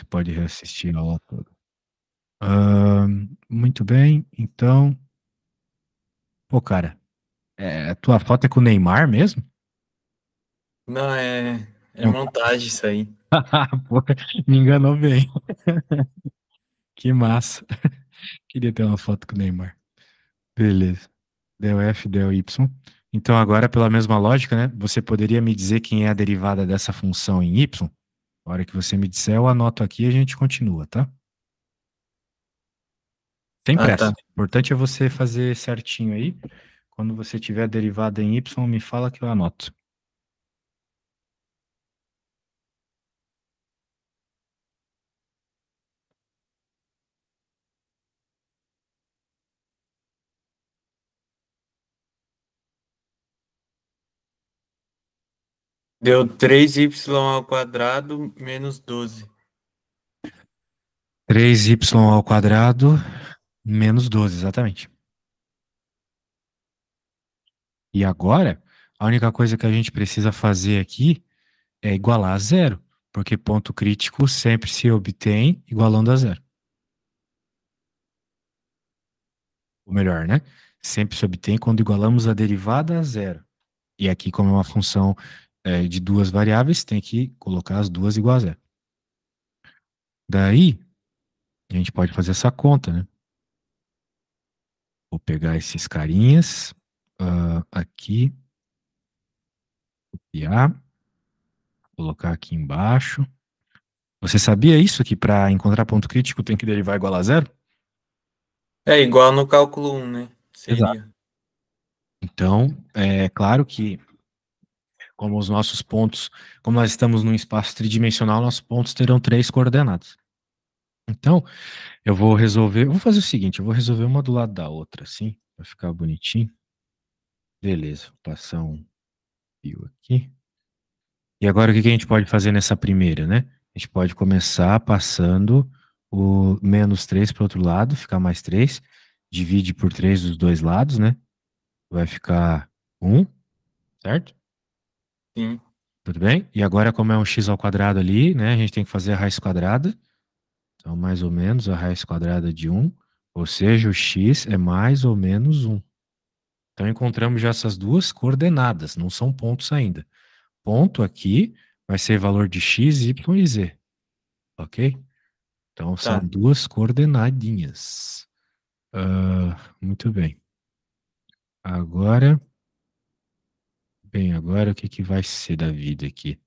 pode reassistir a aula toda. Muito bem, então... Pô, cara, tua foto é com o Neymar mesmo? Não, é Não. montagem isso aí. Pô, me enganou bem. Que massa. Queria ter uma foto com o Neymar. Beleza. Del F, del Y. Então, agora, pela mesma lógica, né? Você poderia me dizer quem é a derivada dessa função em Y? A hora que você me disser, eu anoto aqui e a gente continua, tá? Sem Ah, pressa. tá. O importante é você fazer certinho aí. Quando você tiver a derivada em Y, me fala que eu anoto. Deu 3y² menos 12. 3y ao quadrado menos 12, exatamente. E agora, a única coisa que a gente precisa fazer aqui é igualar a zero, porque ponto crítico sempre se obtém igualando a zero. Ou melhor, né? Sempre se obtém quando igualamos a derivada a zero. E aqui, como é uma função de duas variáveis, tem que colocar as duas igual a zero. Daí, a gente pode fazer essa conta, né? Vou pegar esses carinhas aqui, copiar, colocar aqui embaixo. Você sabia isso, que para encontrar ponto crítico tem que derivar igual a zero? É igual no cálculo 1, né? Exato. Seria. Então, é claro que, como os nossos pontos, como nós estamos num espaço tridimensional, nossos pontos terão três coordenadas. Então, eu vou fazer o seguinte, eu vou resolver uma do lado da outra, assim, para ficar bonitinho. Beleza, vou passar um fio aqui. E agora o que que a gente pode fazer nessa primeira, né? A gente pode começar passando o menos 3 para o outro lado, ficar mais 3. Divide por 3 dos dois lados, né? Vai ficar 1, certo? Sim. Tudo bem? E agora, como é um x ao quadrado ali, né? A gente tem que fazer a raiz quadrada. Então, mais ou menos a raiz quadrada de 1. Ou seja, o x é mais ou menos 1. Então, encontramos já essas duas coordenadas, não são pontos ainda. Ponto aqui vai ser valor de x, y e z. Ok? Então, são Tá. duas coordenadinhas. Muito bem. Agora, agora o que que vai ser da vida aqui?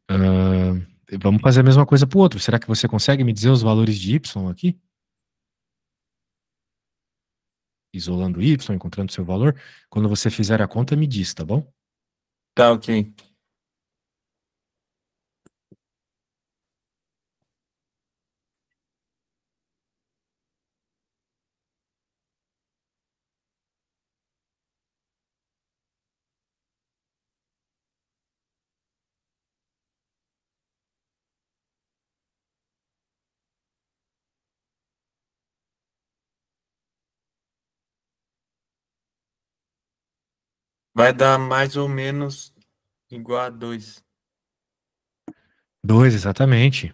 Ah, vamos fazer a mesma coisa para o outro. Será que você consegue me dizer os valores de y aqui? Isolando y, encontrando seu valor. Quando você fizer a conta, me diz, tá bom? Tá, ok. Vai dar mais ou menos igual a 2. 2, exatamente.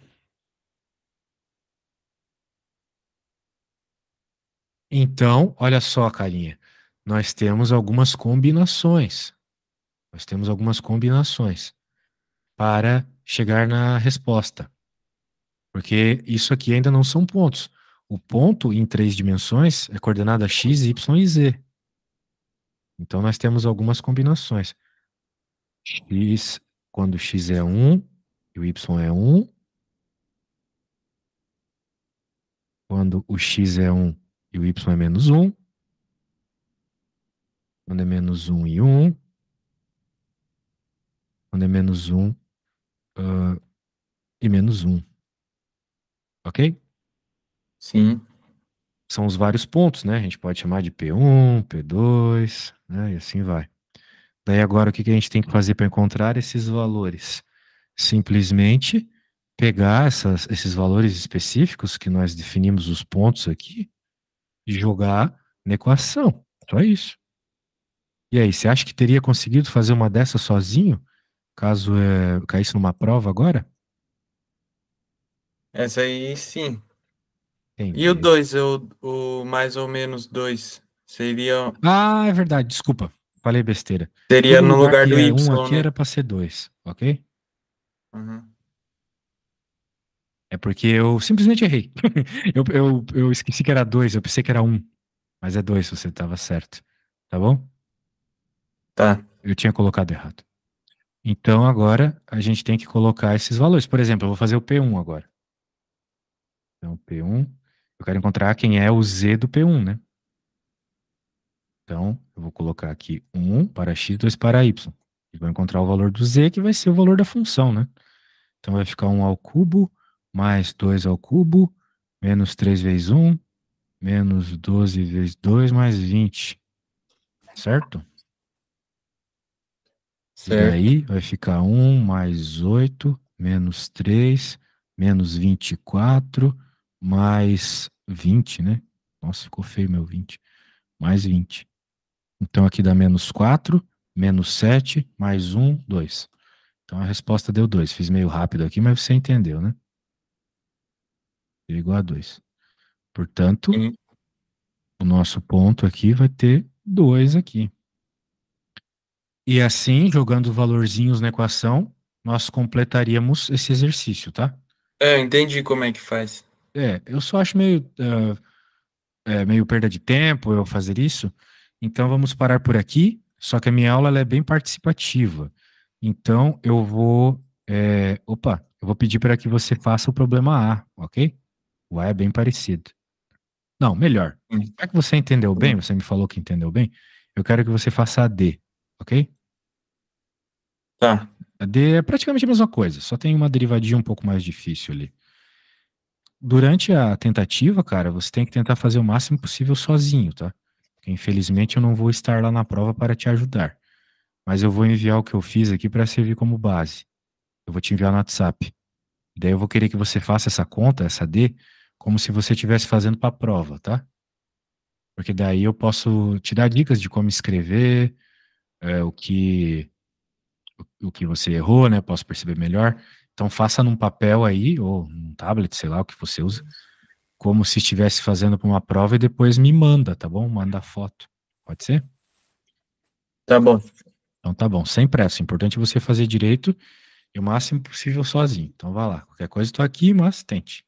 Então, olha só, carinha. Nós temos algumas combinações. Nós temos algumas combinações para chegar na resposta. Porque isso aqui ainda não são pontos. O ponto em três dimensões é coordenada x, y e z. Então nós temos algumas combinações. X, quando x é 1 e o y é 1. Quando o x é 1 e o y é menos 1. Quando é menos 1 e 1. Quando é menos 1 e menos 1. Ok? Sim. São os vários pontos, né? A gente pode chamar de P1, P2, né? E assim vai. Daí agora o que que a gente tem que fazer para encontrar esses valores? Simplesmente pegar esses valores específicos que nós definimos os pontos aqui e jogar na equação. Só isso. E aí, você acha que teria conseguido fazer uma dessa sozinho, caso caísse numa prova agora? Essa aí sim. E o Entendi. 2, o mais ou menos 2, Ah, é verdade, desculpa. Falei besteira. seria Todo no lugar lugar que do é Y, um aqui né? era para ser dois, ok? Uhum. É porque eu simplesmente errei. Eu esqueci que era dois, eu pensei que era um. Mas é dois, você estava certo. Tá bom? Tá. Eu tinha colocado errado. Então agora a gente tem que colocar esses valores. Por exemplo, eu vou fazer o P1 agora. Então, P1, eu quero encontrar quem é o Z do P1, né? Então, eu vou colocar aqui um para x, 2 para y. E vou encontrar o valor do z, que vai ser o valor da função, né? Então, vai ficar um ao cubo mais 2 ao cubo, menos 3 vezes um, menos 12 vezes 2 mais 20, certo? E Certo. daí vai ficar um mais 8 menos 3 menos 24 mais 20, né? Nossa, ficou feio meu 20. Mais 20. Então aqui dá menos 4 menos 7 mais um 2. Então a resposta deu 2. Fiz meio rápido aqui, mas você entendeu, né? Deu igual a 2. Portanto, Sim. o nosso ponto aqui vai ter 2 aqui. E assim, jogando valorzinhos na equação, nós completaríamos esse exercício, tá? É, eu entendi como é que faz. Eu só acho meio perda de tempo eu fazer isso. Então vamos parar por aqui. Só que a minha aula ela é bem participativa. Então eu vou pedir para que você faça o problema A, ok? O A é bem parecido. Não, melhor. Hum. Já que você entendeu bem, você me falou que entendeu bem, eu quero que você faça a D, ok? Tá. A D é praticamente a mesma coisa, só tem uma derivadinha um pouco mais difícil ali. Durante a tentativa, cara, você tem que tentar fazer o máximo possível sozinho, tá? Porque infelizmente eu não vou estar lá na prova para te ajudar. Mas eu vou enviar o que eu fiz aqui para servir como base. Eu vou te enviar no WhatsApp. Daí eu vou querer que você faça essa conta, essa D, como se você estivesse fazendo para a prova, tá? Porque daí eu posso te dar dicas de como escrever, o que você errou, né? Posso perceber melhor. Então faça num papel aí, ou num tablet, sei lá, o que você usa, como se estivesse fazendo para uma prova e depois me manda, tá bom? Manda a foto. Pode ser? Tá bom. Então tá bom, sem pressa. O importante é você fazer direito e o máximo possível sozinho. Então vá lá. Qualquer coisa, estou aqui, mas tente.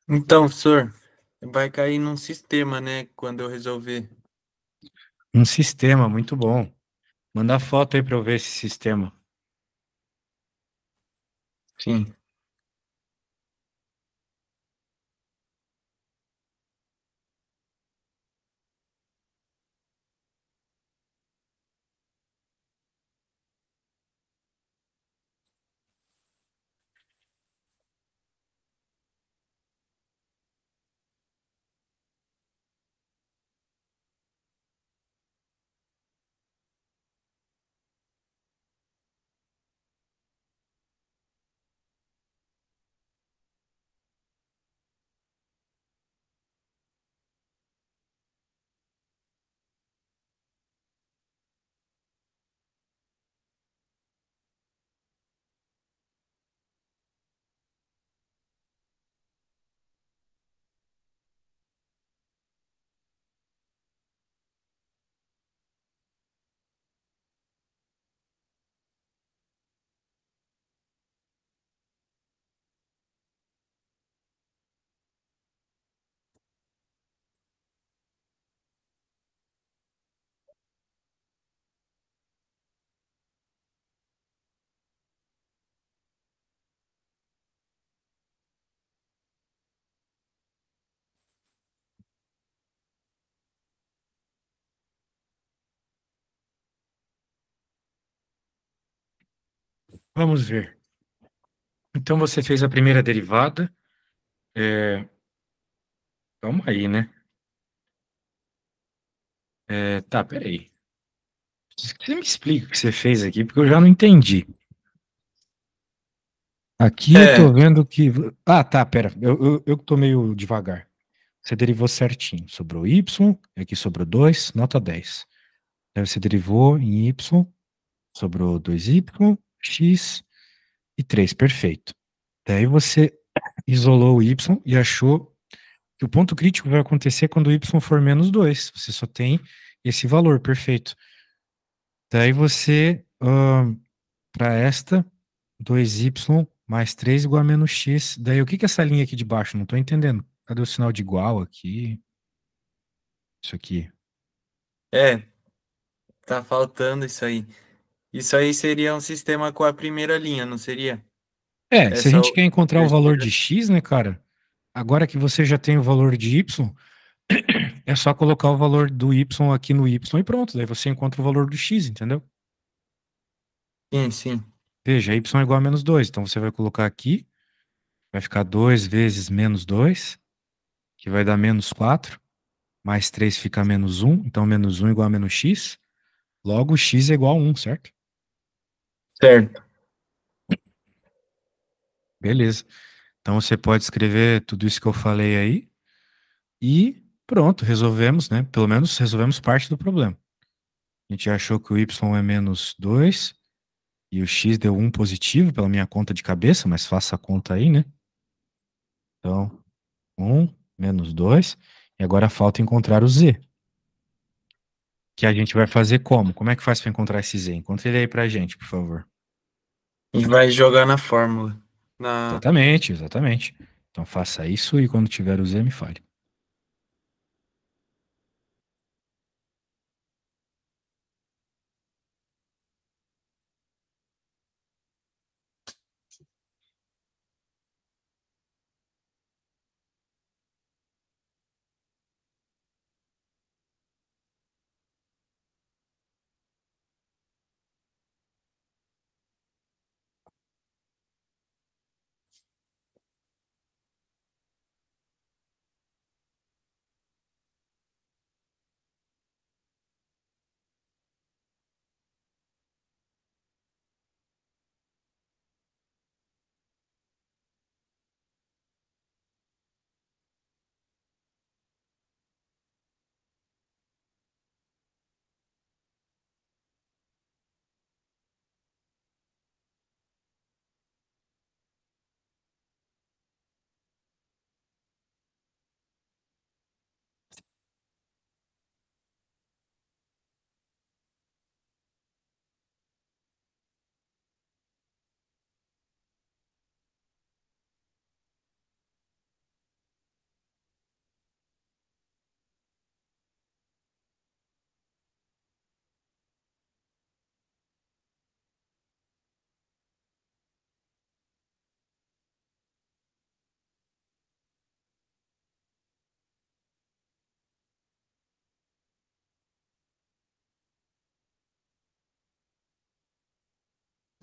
Então, professor, vai cair num sistema, né? Quando eu resolver. Um sistema muito bom. Manda foto aí para eu ver esse sistema. Sim. Vamos ver. Então você fez a primeira derivada. Calma aí, né? Tá, peraí. Você me explica o que você fez aqui, porque eu já não entendi. Aqui eu tô É, vendo que. Ah, tá, pera. Eu que tô meio devagar. Você derivou certinho. Sobrou y, aqui sobrou 2, nota 10. Aí você derivou em y, sobrou 2y, x e 3, perfeito. Daí você isolou o y e achou que o ponto crítico vai acontecer quando o y for menos 2. Você só tem esse valor, perfeito. Daí você, para esta, 2y mais 3 igual a menos x. Daí o que que é essa linha aqui de baixo? Não estou entendendo. Cadê o sinal de igual aqui? Isso aqui. é, tá faltando isso aí. Isso aí seria um sistema com a primeira linha, não seria? É, se a Essa gente quer encontrar o valor de terceira. x, né, cara? Agora que você já tem o valor de y, é só colocar o valor do y aqui no y e pronto. Daí você encontra o valor do x, entendeu? Sim, sim. Veja, y é igual a menos 2. Então você vai colocar aqui, vai ficar 2 vezes menos 2, que vai dar menos 4. Mais 3 fica menos um. Então menos um igual a menos x. Logo, x é igual a 1, certo? Certo. Beleza. Então você pode escrever tudo isso que eu falei aí e pronto, resolvemos, né? Pelo menos resolvemos parte do problema. A gente achou que o y é menos 2 e o x deu um positivo pela minha conta de cabeça, mas faça a conta aí, né? Então, um menos 2. E agora falta encontrar o z. Que a gente vai fazer como? Como é que faz para encontrar esse z? Encontre ele aí pra gente, por favor. E vai jogar na fórmula. Na... Exatamente, exatamente. Então faça isso e quando tiver o z, me fale.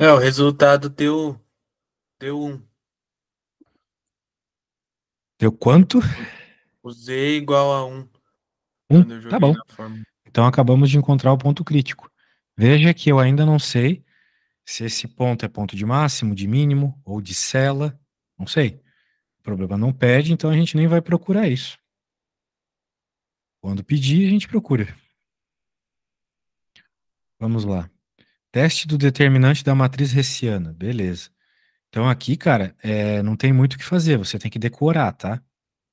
É, o resultado deu 1. Deu quanto? O Z igual a 1 Um? quando eu Tá joguei bom. na fórmula. Então acabamos de encontrar o ponto crítico. Veja que eu ainda não sei se esse ponto é ponto de máximo, de mínimo ou de cela. Não sei. O problema não pede, então a gente nem vai procurar isso. Quando pedir, a gente procura. Vamos lá. Teste do determinante da matriz hessiana. Beleza. Então aqui, cara, não tem muito o que fazer. Você tem que decorar, tá?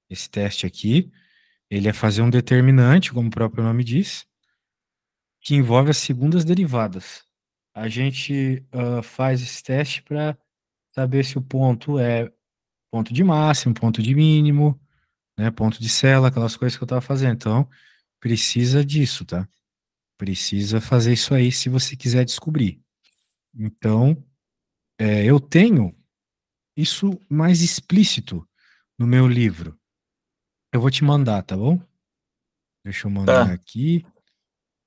Esse teste aqui, ele é fazer um determinante, como o próprio nome diz, que envolve as segundas derivadas. A gente faz esse teste para saber se o ponto é ponto de máximo, ponto de mínimo, né, ponto de cela, aquelas coisas que eu estava fazendo. Então, precisa disso, tá? Precisa fazer isso aí se você quiser descobrir. Então, eu tenho isso mais explícito no meu livro. Eu vou te mandar, tá bom? Deixa eu mandar Tá, aqui.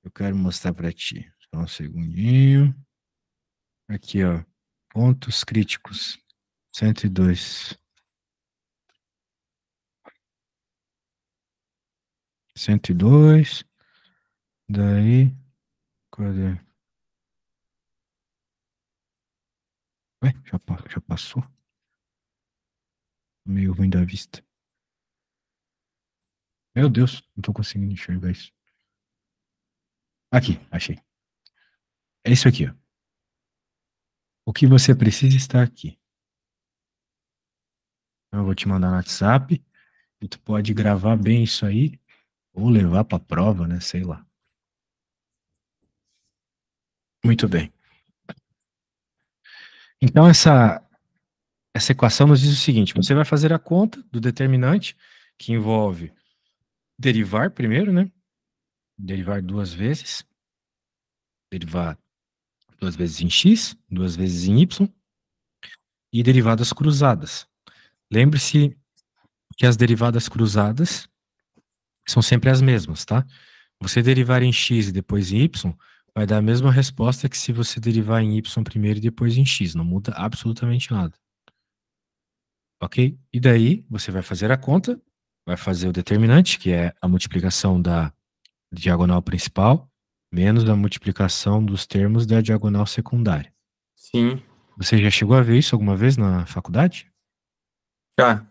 Eu quero mostrar para ti. Só um segundinho. Aqui, ó. Pontos críticos. 102. 102. Daí. Cadê? Ué, já passou? Meio ruim da vista. Meu Deus, não tô conseguindo enxergar isso. Aqui, achei. É isso aqui, ó. O que você precisa está aqui. Eu vou te mandar no WhatsApp e tu pode gravar bem isso aí ou levar para prova, né? Sei lá. Muito bem. Então essa equação nos diz o seguinte: você vai fazer a conta do determinante que envolve derivar primeiro, né? Derivar duas vezes, derivar duas vezes em x, duas vezes em y e derivadas cruzadas. Lembre-se que as derivadas cruzadas são sempre as mesmas, tá? Você derivar em x e depois em y, vai dar a mesma resposta que se você derivar em y primeiro e depois em x. Não muda absolutamente nada. Ok? E daí você vai fazer a conta, vai fazer o determinante, que é a multiplicação da diagonal principal, menos a multiplicação dos termos da diagonal secundária. sim, Você já chegou a ver isso alguma vez na faculdade? tá.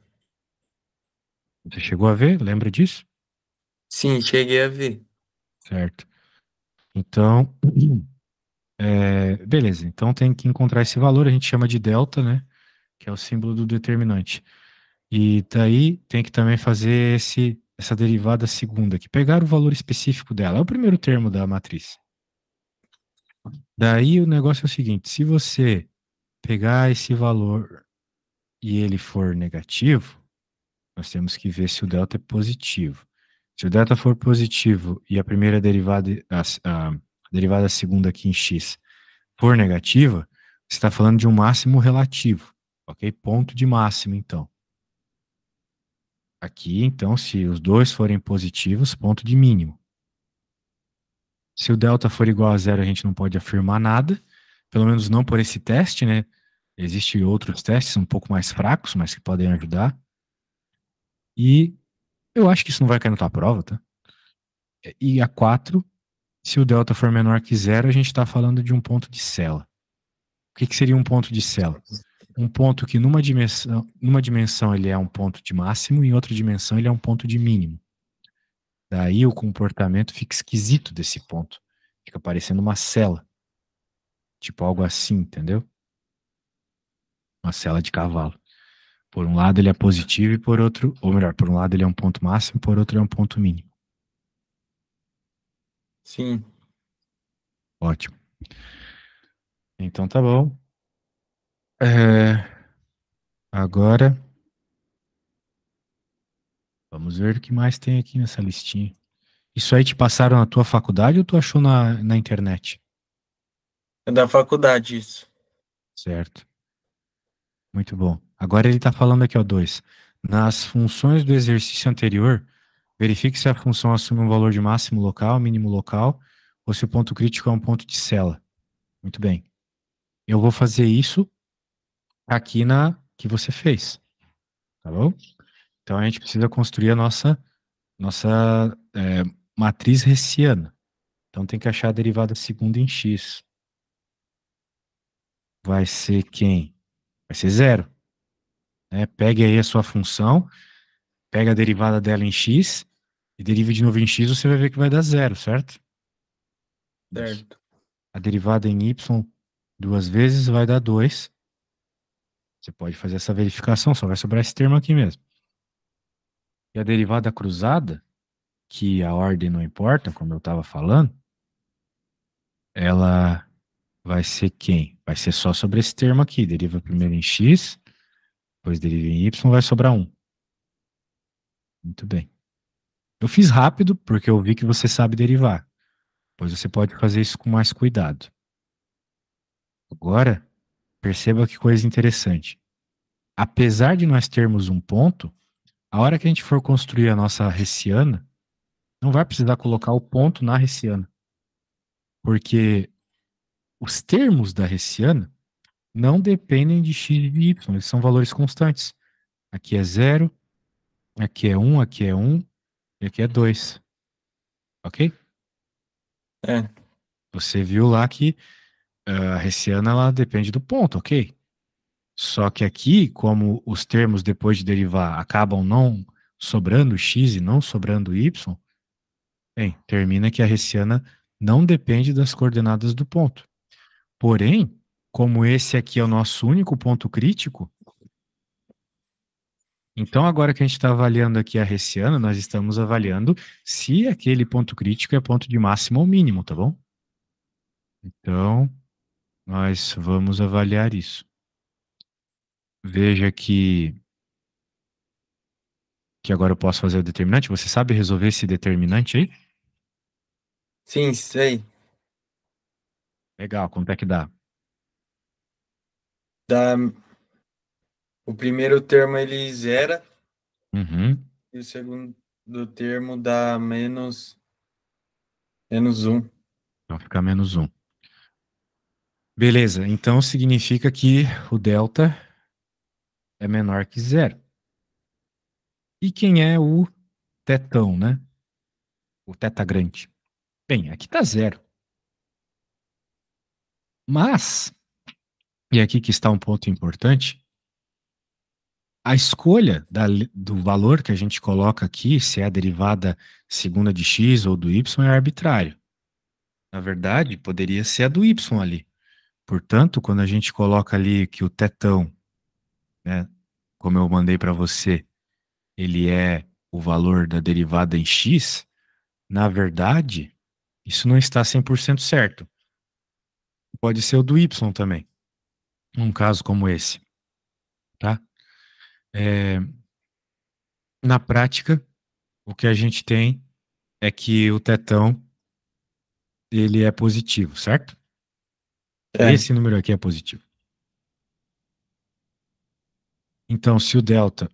Você chegou a ver? Lembra disso? Sim, cheguei a ver. Certo. Então, beleza. Então tem que encontrar esse valor, a gente chama de delta, né? Que é o símbolo do determinante. E daí tem que também fazer essa derivada segunda, que pegar o valor específico dela. É o primeiro termo da matriz. Daí o negócio é o seguinte: se você pegar esse valor e ele for negativo, nós temos que ver se o delta é positivo. Se o delta for positivo e a primeira derivada, a derivada segunda aqui em x for negativa, você está falando de um máximo relativo, ok? Ponto de máximo, então. Aqui, então, se os dois forem positivos, ponto de mínimo. Se o delta for igual a zero, a gente não pode afirmar nada, pelo menos não por esse teste, né? Existem outros testes um pouco mais fracos, mas que podem ajudar. E eu acho que isso não vai cair na tua prova, tá? E a 4, se o delta for menor que zero, a gente está falando de um ponto de cela. O que seria um ponto de cela? Um ponto que numa dimensão ele é um ponto de máximo e em outra dimensão ele é um ponto de mínimo. Daí o comportamento fica esquisito desse ponto. Fica parecendo uma cela. Tipo algo assim, entendeu? Uma cela de cavalo. Por um lado ele é positivo e por outro, ou melhor, por um lado ele é um ponto máximo, por outro é um ponto mínimo. Sim. Ótimo. Então tá bom. É, agora vamos ver o que mais tem aqui nessa listinha. Isso aí te passaram na tua faculdade ou tu achou na internet? É da faculdade isso. Certo. Muito bom. Agora ele está falando aqui, ó, 2. Nas funções do exercício anterior, verifique se a função assume um valor de máximo local, mínimo local, ou se o ponto crítico é um ponto de cela. Muito bem. eu vou fazer isso aqui na que você fez, tá bom? Então a gente precisa construir a nossa matriz hessiana. Então tem que achar a derivada segunda em x. Vai ser quem? Vai ser zero. Né? Pegue aí a sua função, pega a derivada dela em x e derive de novo em x, você vai ver que vai dar zero, certo? Isso. Certo. A derivada em y duas vezes vai dar 2. Você pode fazer essa verificação, só vai sobrar esse termo aqui mesmo. E a derivada cruzada, que a ordem não importa, como eu estava falando, ela vai ser quem? Vai ser só sobre esse termo aqui. Deriva primeiro em x, depois deriva em y, vai sobrar 1. Muito bem. Eu fiz rápido porque eu vi que você sabe derivar. Pois você pode fazer isso com mais cuidado. Agora, perceba que coisa interessante. Apesar de nós termos um ponto, a hora que a gente for construir a nossa hessiana, não vai precisar colocar o ponto na hessiana. Porque os termos da hessiana não dependem de x e de y, eles são valores constantes. Aqui é 0, aqui é 1, aqui é 1 e aqui é 2. Ok? É, Você viu lá que a hessiana ela depende do ponto, ok? Só que aqui, como os termos depois de derivar acabam não sobrando x e não sobrando y, bem, termina que a hessiana não depende das coordenadas do ponto. Porém, como esse aqui é o nosso único ponto crítico, então agora que a gente está avaliando aqui a hessiana, nós estamos avaliando se aquele ponto crítico é ponto de máximo ou mínimo, tá bom? Então, nós vamos avaliar isso. Veja que agora eu posso fazer o determinante. Você sabe resolver esse determinante aí? sim, sei. Legal, quanto é que dá? Dá, o primeiro termo ele zera Uhum, e o segundo termo dá menos um. então fica menos um. Beleza, então significa que o delta é menor que zero. E quem é o tetão, né? O teta grande? Bem, aqui tá zero. Mas, e aqui que está um ponto importante, a escolha do valor que a gente coloca aqui, se é a derivada segunda de x ou do y, é arbitrário. Na verdade, poderia ser a do y ali. Portanto, quando a gente coloca ali que o tetão, né, como eu mandei para você, ele é o valor da derivada em x, na verdade, isso não está 100% certo. Pode ser o do y também, num caso como esse, tá? É, na prática, o que a gente tem é que o tetão, ele é positivo, certo? É, Esse número aqui é positivo. Então, se o delta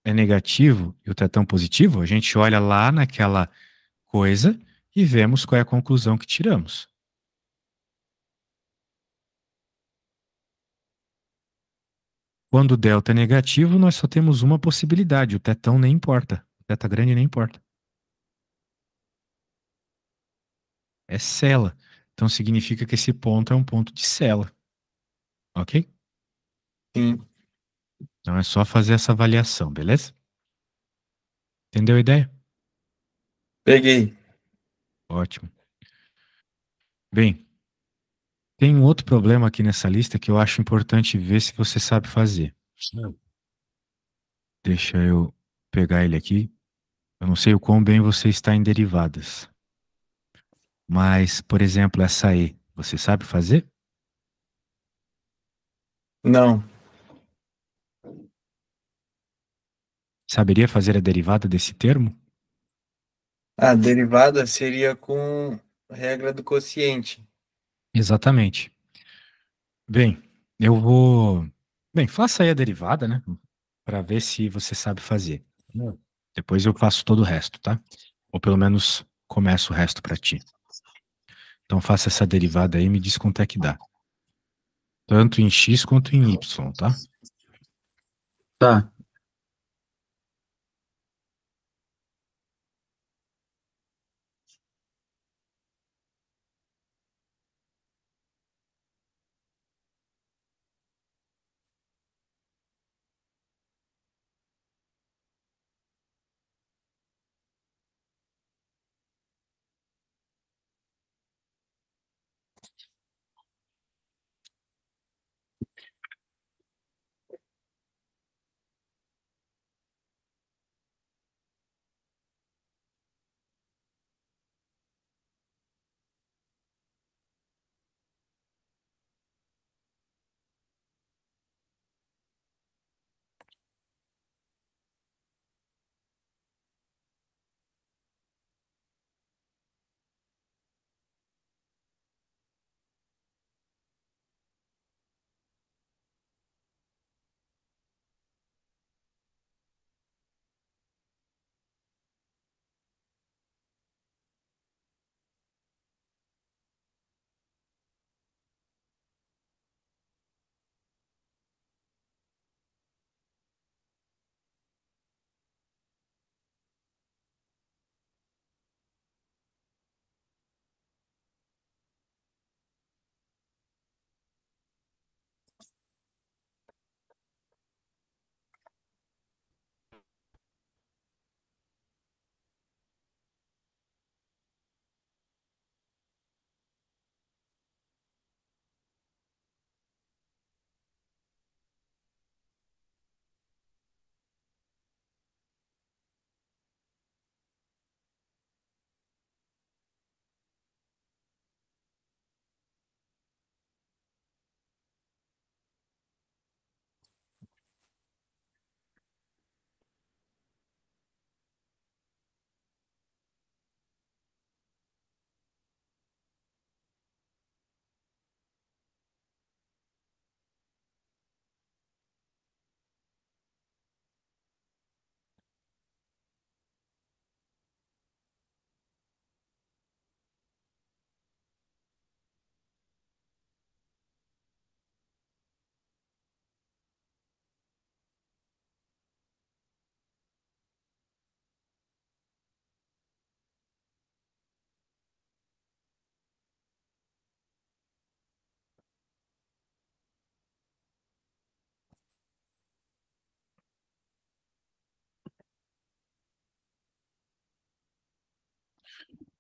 é negativo e o tetão positivo, a gente olha lá naquela coisa e vemos qual é a conclusão que tiramos. Quando o delta é negativo, nós só temos uma possibilidade, o tetão nem importa. O teta grande nem importa. É cela. Então significa que esse ponto é um ponto de cela. Ok? sim. Então é só fazer essa avaliação, beleza? Entendeu a ideia? Peguei. Ótimo. Bem, tem um outro problema aqui nessa lista que eu acho importante ver se você sabe fazer. Deixa eu pegar ele aqui. Eu não sei o quão bem você está em derivadas. Mas, por exemplo, essa E, você sabe fazer? Não. Saberia fazer a derivada desse termo? A derivada seria com regra do quociente. Exatamente. Bem, eu vou. Bem, faça aí a derivada, né? Para ver se você sabe fazer. Depois eu faço todo o resto, tá? Ou pelo menos começo o resto para ti. Então faça essa derivada aí e me diz quanto é que dá. Tanto em x quanto em y, tá? Tá.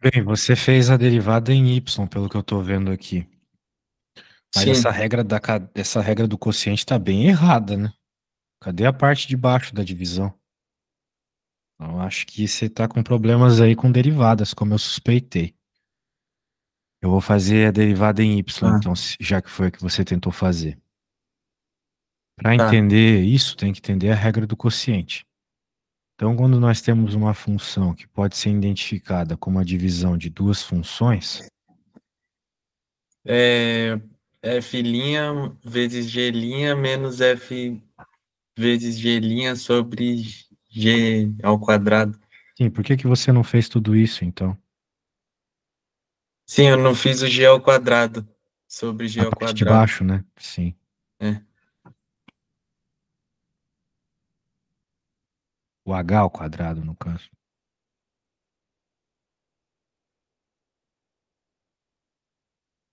Bem, você fez a derivada em y, pelo que eu tô vendo aqui. Mas essa Sim. regra essa regra do quociente tá bem errada, né? Cadê a parte de baixo da divisão? Eu acho que você tá com problemas aí com derivadas, como eu suspeitei. Eu vou fazer a derivada em y, Tá. então, já que foi a que você tentou fazer. Para Tá. entender isso, tem que entender a regra do quociente. Então, quando nós temos uma função que pode ser identificada como a divisão de duas funções, É F' vezes G' menos F vezes G' sobre G ao quadrado. sim, por que que você não fez tudo isso, então? Sim, eu não fiz o G ao quadrado sobre G A ao parte de quadrado. baixo, né? Sim. É. O h ao quadrado, no caso.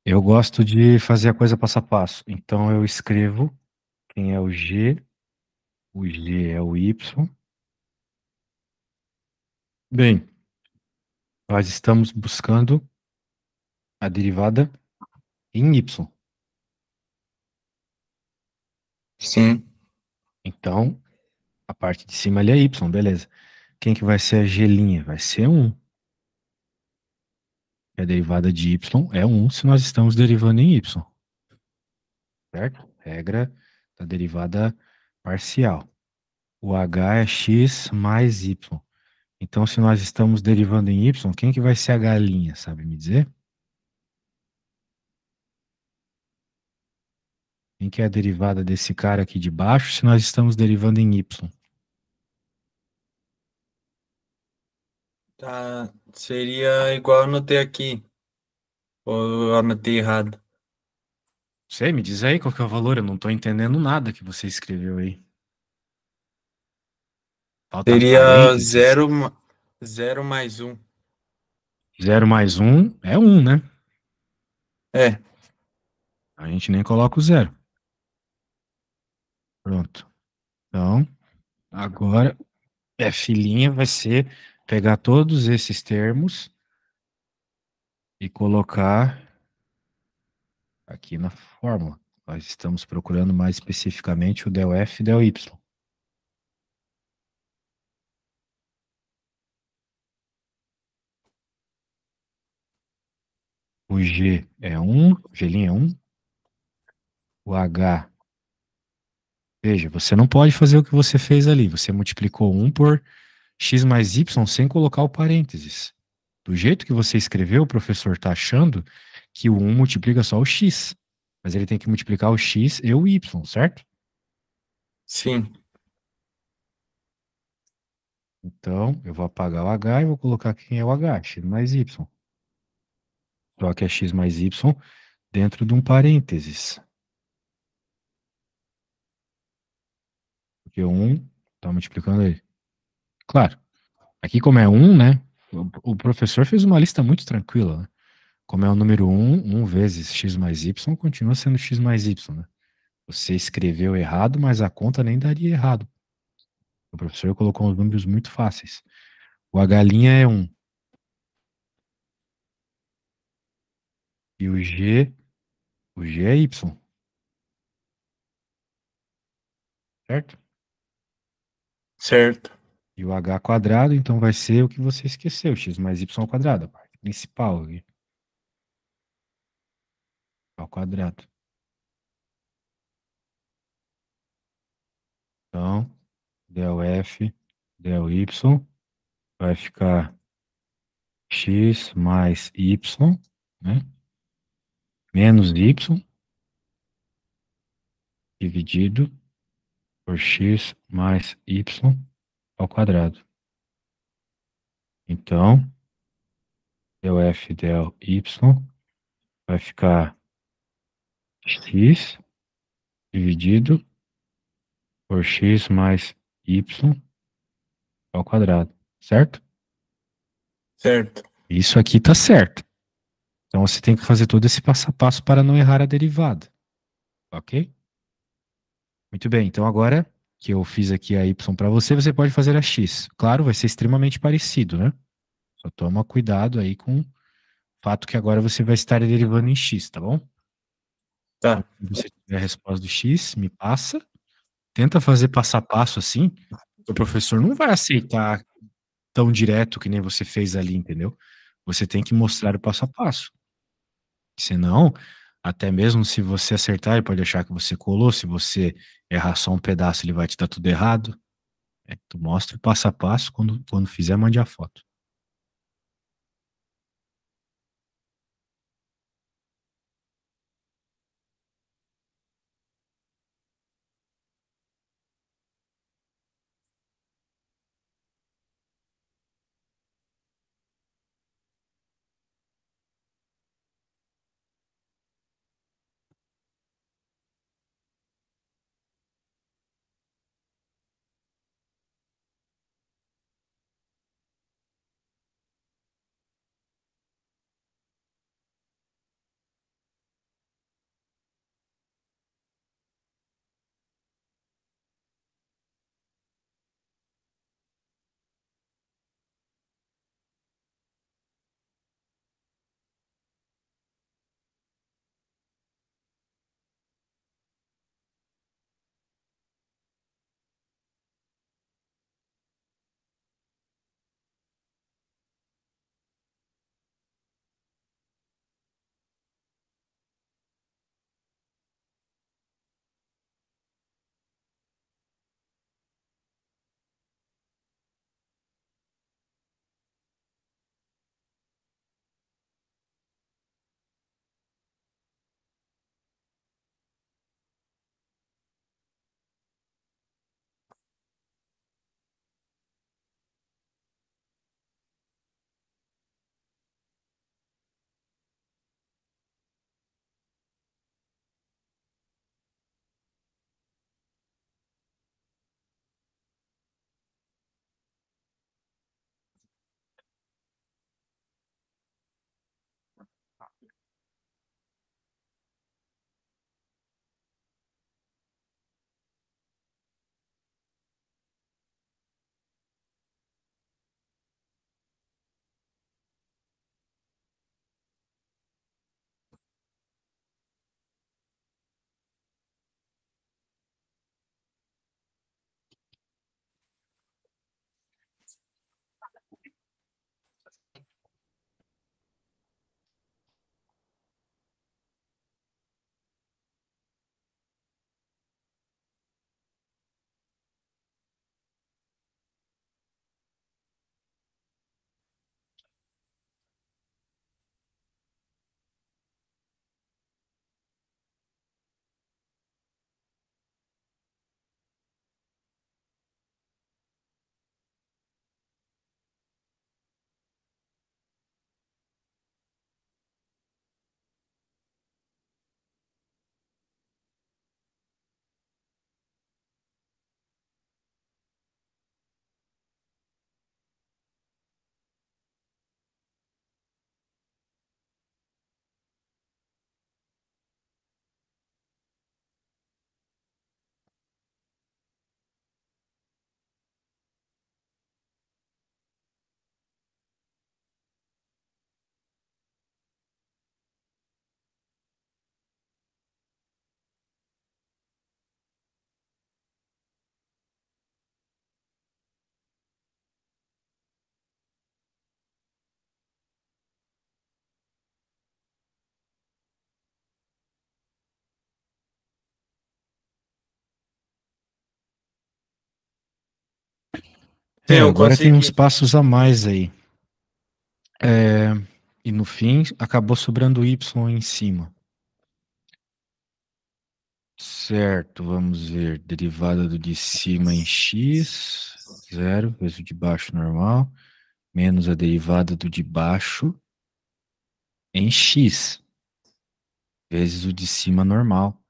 Eu gosto de fazer a coisa passo a passo. Então, eu escrevo quem é o G é o Y. Bem, nós estamos buscando a derivada em Y. Sim. Então, a parte de cima ali é Y, beleza. Quem que vai ser a G'? Vai ser 1. A derivada de Y é 1 se nós estamos derivando em Y, certo? Regra da derivada parcial. O H é X mais Y. Então, se nós estamos derivando em Y, quem que vai ser a galinha, sabe me dizer? Quem que é a derivada desse cara aqui de baixo se nós estamos derivando em Y? Tá. Seria igual eu anotei aqui. Ou eu anotei errado? Sei, me diz aí qual que é o valor, eu não tô entendendo nada que você escreveu aí. Falta Seria parênteses. zero mais um. Zero mais um é um, né? É, A gente nem coloca o zero. Pronto. Então, agora, filinha vai ser pegar todos esses termos e colocar aqui na fórmula. Nós estamos procurando mais especificamente o del F e del Y. O G é um, G' é um. O H, veja, você não pode fazer o que você fez ali. Você multiplicou um por x mais y sem colocar o parênteses. Do jeito que você escreveu, o professor está achando que o um multiplica só o x. Mas ele tem que multiplicar o x e o y, certo? sim, Então, eu vou apagar o h e vou colocar quem é o h, x mais y. Só que é x mais y dentro de um parênteses. Porque o 1 está multiplicando ele. Claro, aqui como é um, né? O professor fez uma lista muito tranquila, né? Como é o número um vezes x mais y, continua sendo x mais y, né? Você escreveu errado, mas a conta nem daria errado. O professor colocou uns números muito fáceis. O H' é um e o G é Y, certo? certo, E o H quadrado, então vai ser o que você esqueceu, x mais Y ao quadrado, a parte principal aqui, ao quadrado. Então, del F, del Y, vai ficar x mais Y, né? Menos Y, dividido por x mais Y ao quadrado. Então, del F del Y vai ficar x dividido por x mais y ao quadrado, certo? certo. Isso aqui tá certo. Então você tem que fazer todo esse passo a passo para não errar a derivada, ok? Muito bem, então agora que eu fiz aqui a y para você, você pode fazer a x. Claro, vai ser extremamente parecido, né? Só toma cuidado aí com o fato que agora você vai estar derivando em x, tá bom? Então, Tá, quando você tiver a resposta do x, me passa. Tenta fazer passo a passo assim. O professor não vai aceitar tão direto que nem você fez ali, entendeu? Você tem que mostrar o passo a passo. Senão, até mesmo se você acertar, ele pode achar que você colou. Se você errar só um pedaço, ele vai te dar tudo errado. Tu mostra o passo a passo, quando fizer, mande a foto. Sim, eu Agora tem uns consegui. passos a mais aí. É, e no fim, acabou sobrando y em cima. Certo, vamos ver. Derivada do de cima em x, zero, vezes o de baixo normal, menos a derivada do de baixo em x, vezes o de cima normal.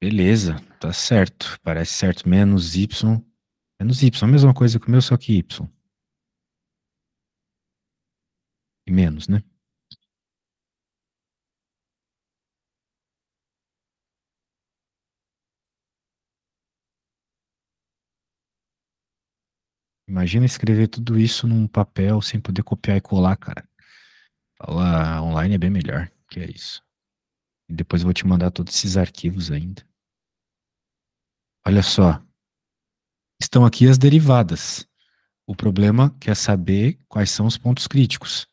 Beleza, tá certo. Parece certo. Menos y. Menos y, a mesma coisa que o meu, só que y. E menos, né? Imagina escrever tudo isso num papel sem poder copiar e colar, cara. Aula online é bem melhor, que é isso. E depois eu vou te mandar todos esses arquivos ainda. Olha só, estão aqui as derivadas. O problema é saber quais são os pontos críticos.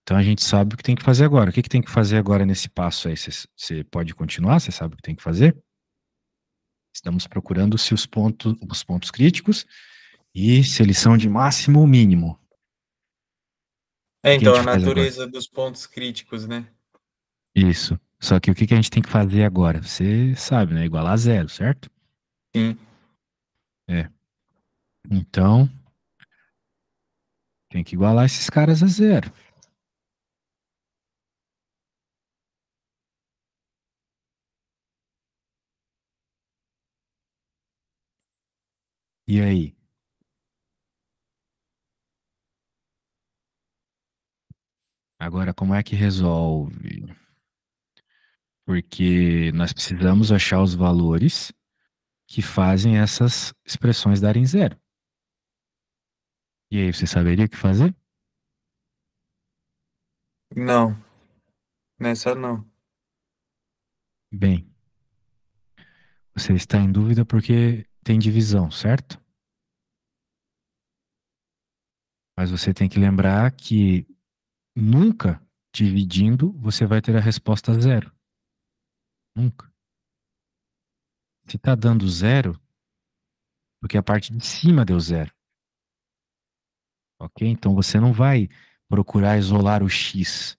Então a gente sabe o que tem que fazer agora. O que que tem que fazer agora nesse passo aí? Você pode continuar? Você sabe o que tem que fazer? Estamos procurando se os pontos críticos e se eles são de máximo ou mínimo. O É, que que a então, gente a faz agora? natureza dos pontos críticos, né? Isso. Só que o que que a gente tem que fazer agora? Você sabe, né? Igualar a zero, certo? Sim. É. Então, tem que igualar esses caras a zero. E aí? Agora, como é que resolve? Porque nós precisamos achar os valores que fazem essas expressões darem zero. E aí, você saberia o que fazer? Não, nessa não. Bem, você está em dúvida porque tem divisão, certo? Mas você tem que lembrar que nunca dividindo você vai ter a resposta zero. Nunca. Se está dando zero, porque a parte de cima deu zero, ok? Então você não vai procurar isolar o x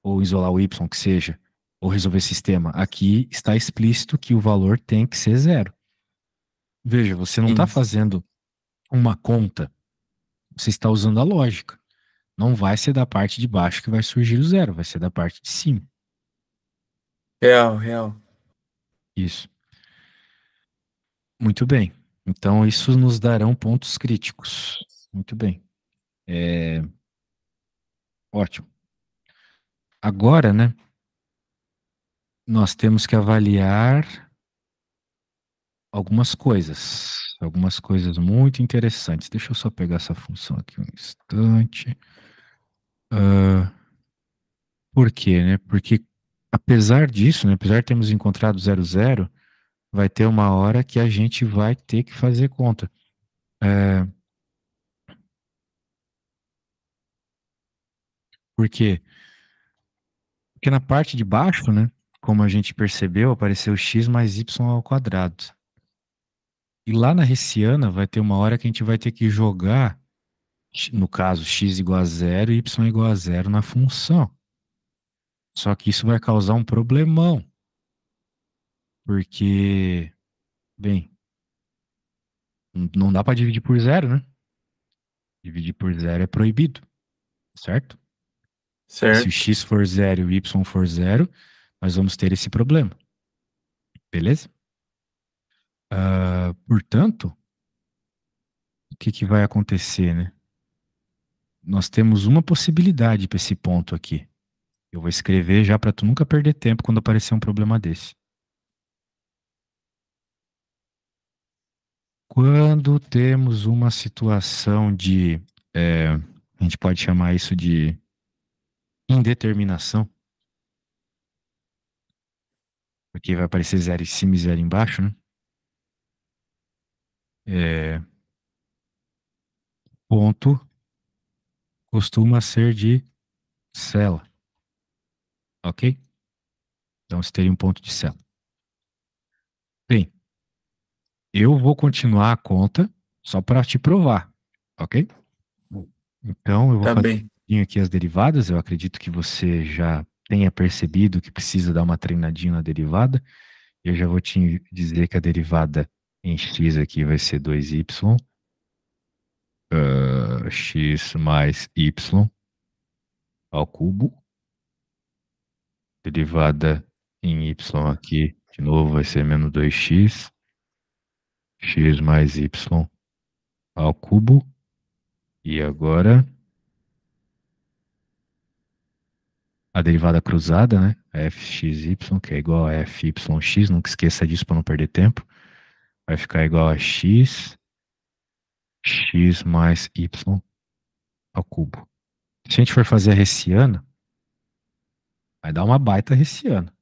ou isolar o y, que seja, ou resolver sistema. Aqui está explícito que o valor tem que ser zero. Veja, você não está Sim. fazendo uma conta, você está usando a lógica. Não vai ser da parte de baixo que vai surgir o zero, vai ser da parte de cima. Real, real. Isso. Muito bem. Então, isso nos darão pontos críticos. Muito bem. É, ótimo. Agora, né, nós temos que avaliar algumas coisas muito interessantes. Deixa eu só pegar essa função aqui um instante. Ah, por quê, né? Porque apesar disso, né, apesar de termos encontrado zero zero, vai ter uma hora que a gente vai ter que fazer conta. É, por quê? Porque na parte de baixo, né, como a gente percebeu, apareceu x mais y ao quadrado. E lá na Hessiana vai ter uma hora que a gente vai ter que jogar, no caso, x igual a zero e y igual a zero na função. Só que isso vai causar um problemão, porque, bem, não dá para dividir por zero, né? Dividir por zero é proibido, certo? Se o Certo. x for zero e o y for zero, nós vamos ter esse problema, beleza? Portanto, o que que vai acontecer, né? Nós temos uma possibilidade para esse ponto aqui. Eu vou escrever já para tu nunca perder tempo quando aparecer um problema desse. Quando temos uma situação de, a gente pode chamar isso de indeterminação, porque vai aparecer zero em cima e zero embaixo, né? É, ponto costuma ser de cela, ok? Então, você teria um ponto de cela. Bem, eu vou continuar a conta só para te provar. ok? Então, eu vou Tá fazer bem. aqui as derivadas. Eu acredito que você já tenha percebido que precisa dar uma treinadinha na derivada. Eu já vou te dizer que a derivada em x aqui vai ser 2y, x mais y ao cubo. Derivada em y aqui, de novo, vai ser menos 2x, x mais y ao cubo. E agora, a derivada cruzada, né? fxy, que é igual a fyx, nunca esqueça disso para não perder tempo. Vai ficar igual a x mais y ao cubo. Se a gente for fazer a hessiana, vai dar uma baita hessiana.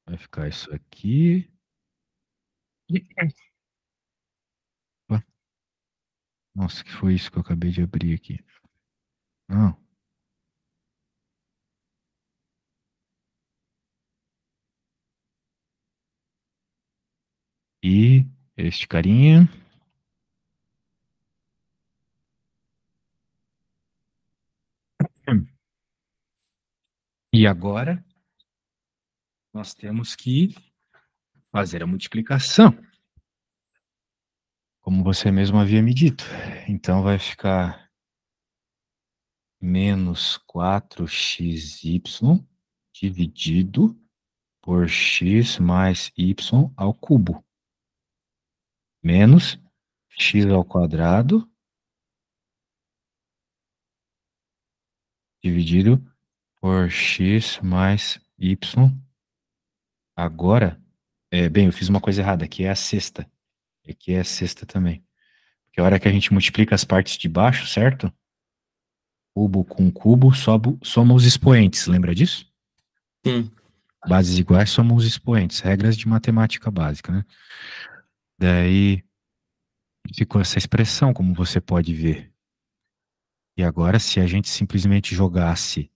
Vai ficar isso aqui. Opa, nossa, que foi isso que eu acabei de abrir aqui? Não. E este carinha. E agora nós temos que fazer a multiplicação, como você mesmo havia me dito. Então vai ficar menos 4xy dividido por x mais y ao cubo, menos x ao quadrado dividido por x mais y. Agora, bem, eu fiz uma coisa errada, aqui é a sexta. Aqui é a sexta também. Porque a hora que a gente multiplica as partes de baixo, certo? Cubo com cubo, soma os expoentes, lembra disso? Sim, Bases iguais somam os expoentes, regras de matemática básica, né? Daí ficou essa expressão, como você pode ver. E agora, se a gente simplesmente jogasse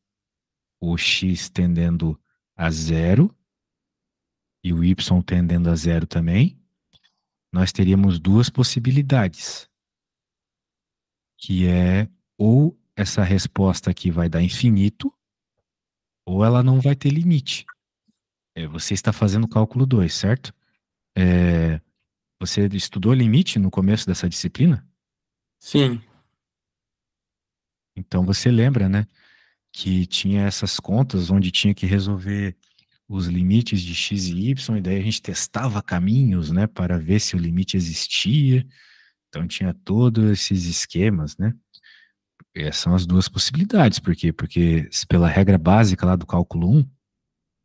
o x tendendo a zero e o y tendendo a zero também, nós teríamos duas possibilidades, que é ou essa resposta aqui vai dar infinito, ou ela não vai ter limite. Você está fazendo o cálculo 2, certo? Você estudou limite no começo dessa disciplina? sim. Então você lembra, né, que tinha essas contas onde tinha que resolver os limites de x e y, e daí a gente testava caminhos, né, para ver se o limite existia. Então tinha todos esses esquemas, né? E essas são as duas possibilidades. Por quê? Porque pela regra básica lá do cálculo 1,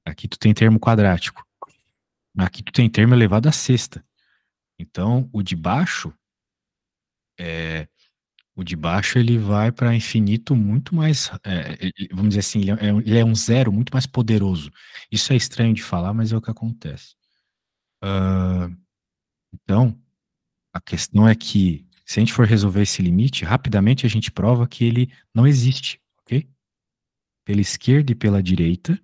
aqui tu tem termo quadrático. Aqui tu tem termo elevado à sexta. Então, o de baixo ele vai para infinito muito mais, vamos dizer assim, ele é um zero muito mais poderoso. Isso é estranho de falar, mas é o que acontece. Ah, então, a questão é que, se a gente for resolver esse limite, rapidamente a gente prova que ele não existe, ok? Pela esquerda e pela direita,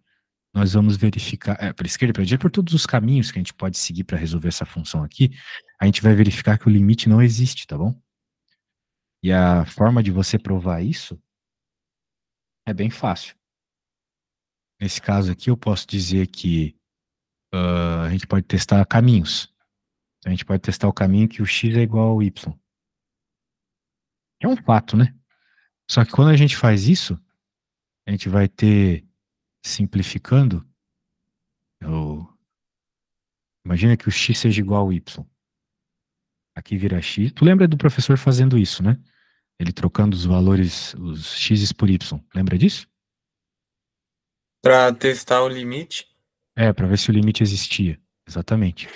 nós vamos verificar, pela esquerda e pela direita, por todos os caminhos que a gente pode seguir para resolver essa função aqui, a gente vai verificar que o limite não existe, tá bom? E a forma de você provar isso é bem fácil. Nesse caso aqui, eu posso dizer que a gente pode testar caminhos. Então, a gente pode testar o caminho que o x é igual ao y. É um fato, né? Só que quando a gente faz isso, a gente vai ter, simplificando, o- imagina que o x seja igual ao y. Aqui vira x. Tu lembra do professor fazendo isso, né? Ele trocando os valores, os x por y. Lembra disso? Para testar o limite. Para ver se o limite existia. Exatamente.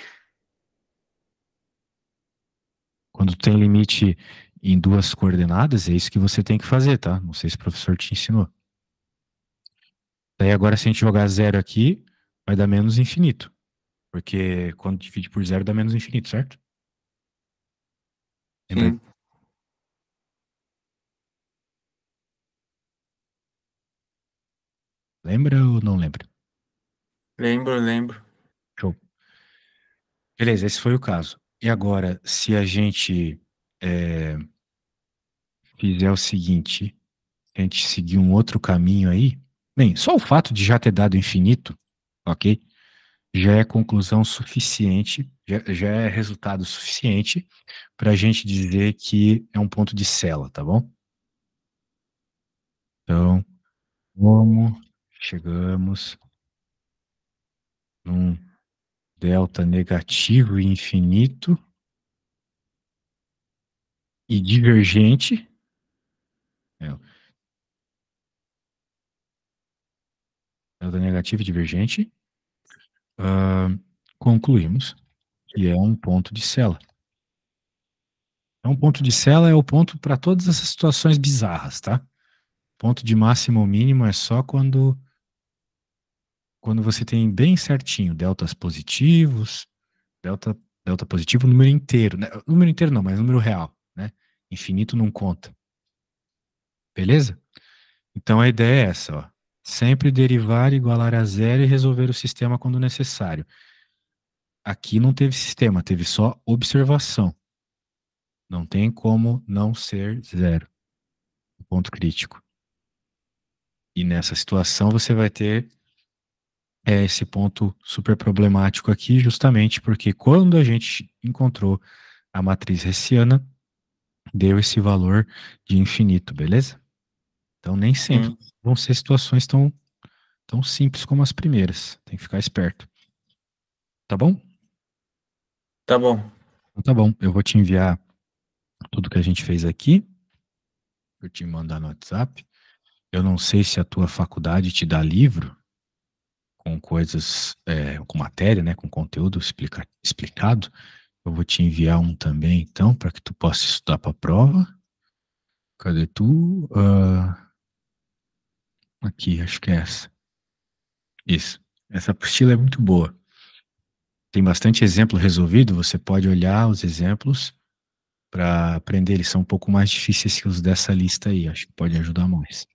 Quando tem limite em duas coordenadas, é isso que você tem que fazer, tá? Não sei se o professor te ensinou. Daí agora, se a gente jogar zero aqui, vai dar menos infinito. Porque quando divide por zero dá menos infinito, certo? Lembra? Sim, Lembra ou não lembra? lembro, lembro. Show. Beleza, esse foi o caso. E agora, se a gente fizer o seguinte, a gente seguir um outro caminho aí, bem, só o fato de já ter dado infinito, ok? Já é conclusão suficiente, já é resultado suficiente para a gente dizer que é um ponto de Sela, tá bom? Então, como chegamos num delta negativo e infinito e divergente, é, delta negativo e divergente, ah, concluímos que é um ponto de Sela. Então, um ponto de Sela é o ponto para todas essas situações bizarras, tá? Ponto de máximo ou mínimo é só quando você tem bem certinho deltas positivos, delta positivo, número inteiro, né? Número inteiro não, mas número real, né? Infinito não conta. Beleza? Então a ideia é essa, ó. Sempre derivar, igualar a zero e resolver o sistema quando necessário. Aqui não teve sistema, teve só observação. Não tem como não ser zero. Ponto crítico. E nessa situação você vai ter esse ponto super problemático aqui, justamente porque quando a gente encontrou a matriz hessiana, deu esse valor de infinito, beleza? Então nem sempre vão ser situações tão simples como as primeiras. Tem que ficar esperto. Tá bom? Tá bom. Então tá bom. Eu vou te enviar tudo que a gente fez aqui. Vou te mandar no WhatsApp. Eu não sei se a tua faculdade te dá livro com coisas, com matéria, né, com conteúdo explicado. Eu vou te enviar um também, então, para que tu possa estudar para a prova. Cadê tu? Aqui, acho que é essa. Isso. Essa apostila é muito boa. Tem bastante exemplo resolvido. Você pode olhar os exemplos para aprender. Eles são um pouco mais difíceis que os dessa lista aí. Acho que pode ajudar mais.